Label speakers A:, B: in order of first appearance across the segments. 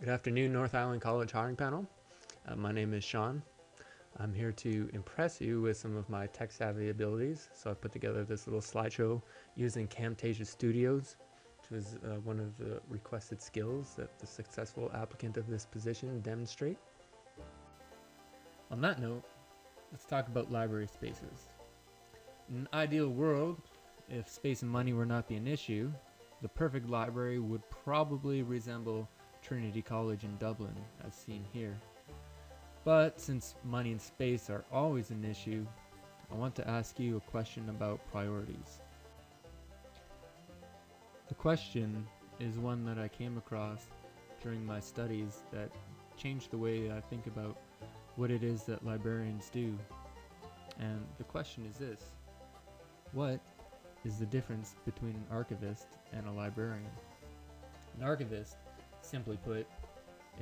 A: Good afternoon, North Island College hiring panel. My name is Sean. I'm here to impress you with some of my tech savvy abilities. So I put together this little slideshow using Camtasia Studios, which was one of the requested skills that the successful applicant of this position demonstrate. On that note, let's talk about library spaces. In an ideal world, if space and money were not be an issue, the perfect library would probably resemble Trinity College in Dublin, as seen here. But since money and space are always an issue, I want to ask you a question about priorities. The question is one that I came across during my studies that changed the way I think about what it is that librarians do. And the question is this: what is the difference between an archivist and a librarian? An archivist, simply put,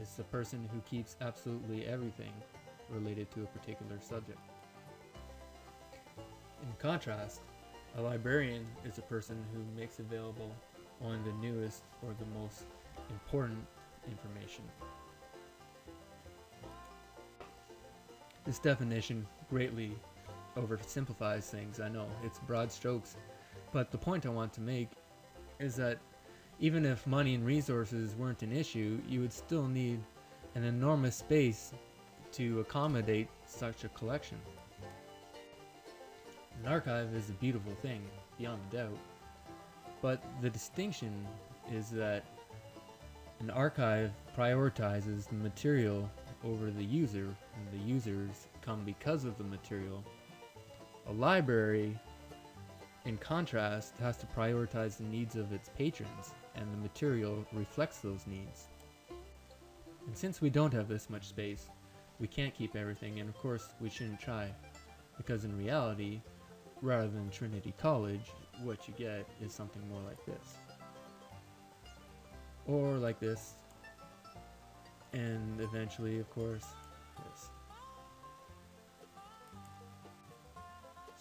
A: is the person who keeps absolutely everything related to a particular subject. In contrast, a librarian is a person who makes available only the newest or the most important information. This definition greatly oversimplifies things, I know, it's broad strokes, but the point I want to make is that even if money and resources weren't an issue, you would still need an enormous space to accommodate such a collection. An archive is a beautiful thing, beyond a doubt, but the distinction is that an archive prioritizes the material over the user, and the users come because of the material. A library, in contrast, has to prioritize the needs of its patrons, and the material reflects those needs. And since we don't have this much space, we can't keep everything, and of course we shouldn't try, because in reality, rather than Trinity College, what you get is something more like this. Or like this, and eventually, of course, this.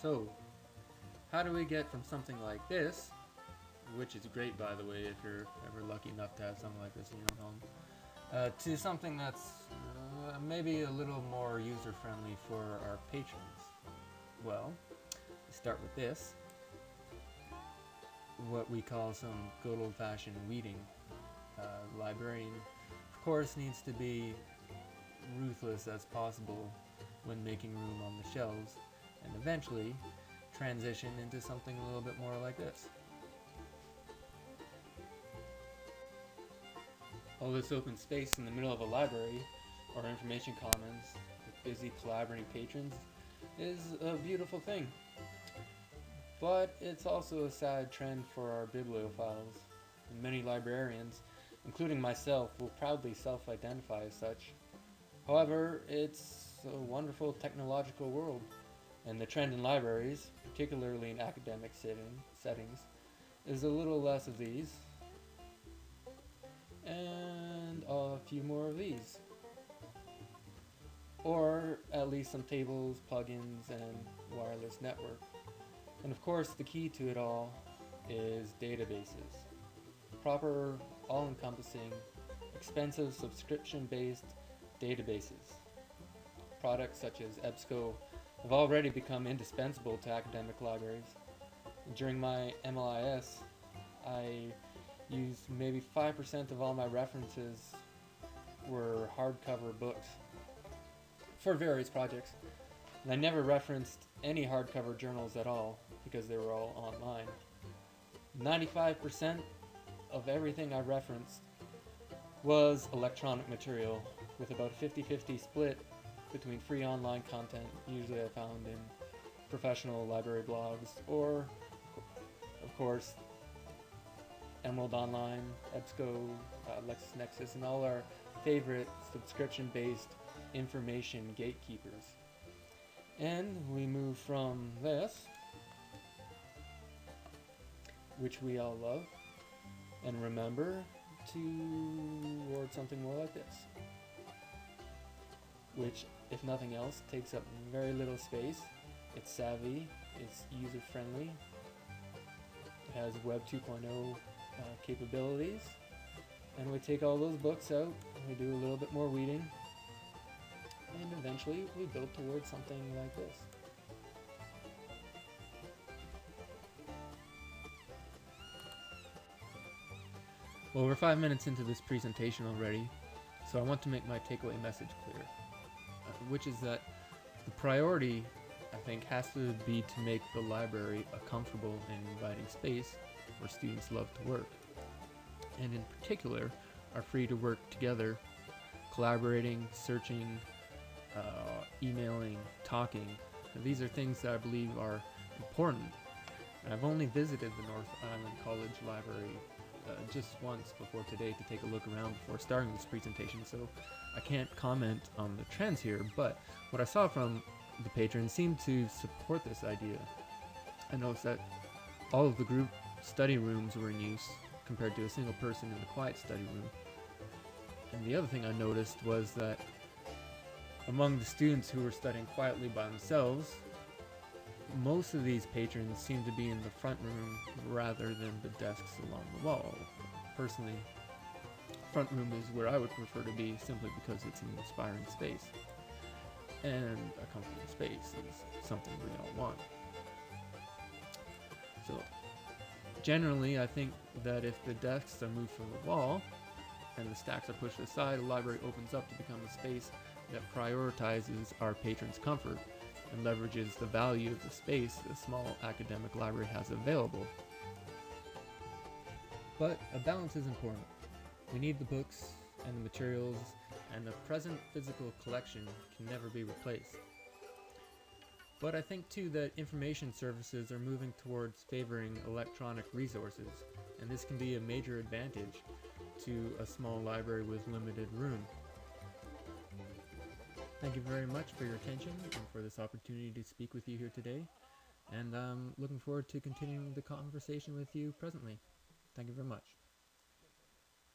A: So, how do we get from something like this, which is great by the way if you're ever lucky enough to have something like this in your own home, to something that's maybe a little more user-friendly for our patrons? Well, we start with this, what we call some good old-fashioned weeding. Librarian, of course, needs to be ruthless as possible when making room on the shelves, and eventually transition into something a little bit more like this. All this open space in the middle of a library or information commons with busy collaborating patrons is a beautiful thing. But it's also a sad trend for our bibliophiles, and many librarians, including myself, will proudly self-identify as such. However, it's a wonderful technological world, and the trend in libraries, particularly in academic settings, is a little less of these, and a few more of these. Or at least some tables, plugins, and wireless network. And of course, the key to it all is databases. Proper, all-encompassing, expensive subscription-based databases. Products such as EBSCO have already become indispensable to academic libraries. During my MLIS, I used maybe 5% of all my references were hardcover books for various projects. And I never referenced any hardcover journals at all because they were all online. 95% of everything I referenced was electronic material, with about a 50-50 split between free online content, usually I found in professional library blogs, or, of course, Emerald Online, EBSCO, LexisNexis, and all our favorite subscription-based information gatekeepers. And we move from this, which we all love and remember, toward something more like this, which, if nothing else, takes up very little space. It's savvy, it's user-friendly, it has Web 2.0 capabilities, And we take all those books out, and we do a little bit more weeding, and eventually we build towards something like this. Well, we're 5 minutes into this presentation already, so I want to make my takeaway message clear, which is that the priority, I think, has to be to make the library a comfortable and inviting space where students love to work, and in particular are free to work together, collaborating, searching, emailing, talking. And these are things that I believe are important. And I've only visited the North Island College Library just once before today to take a look around before starting this presentation, so I can't comment on the trends here, but what I saw from the patrons seemed to support this idea. I noticed that all of the group study rooms were in use compared to a single person in the quiet study room. And the other thing I noticed was that among the students who were studying quietly by themselves, most of these patrons seemed to be in the front room rather than the desks along the wall. Personally, front room is where I would prefer to be, simply because it's an inspiring space. And a comfortable space is something we all want. So, generally, I think that if the desks are moved from the wall and the stacks are pushed aside, the library opens up to become a space that prioritizes our patrons' comfort and leverages the value of the space the small academic library has available. But a balance is important. We need the books and the materials, and the present physical collection can never be replaced. But I think too that information services are moving towards favoring electronic resources, and this can be a major advantage to a small library with limited room. Thank you very much for your attention and for this opportunity to speak with you here today, and I'm looking forward to continuing the conversation with you presently. Thank you very much.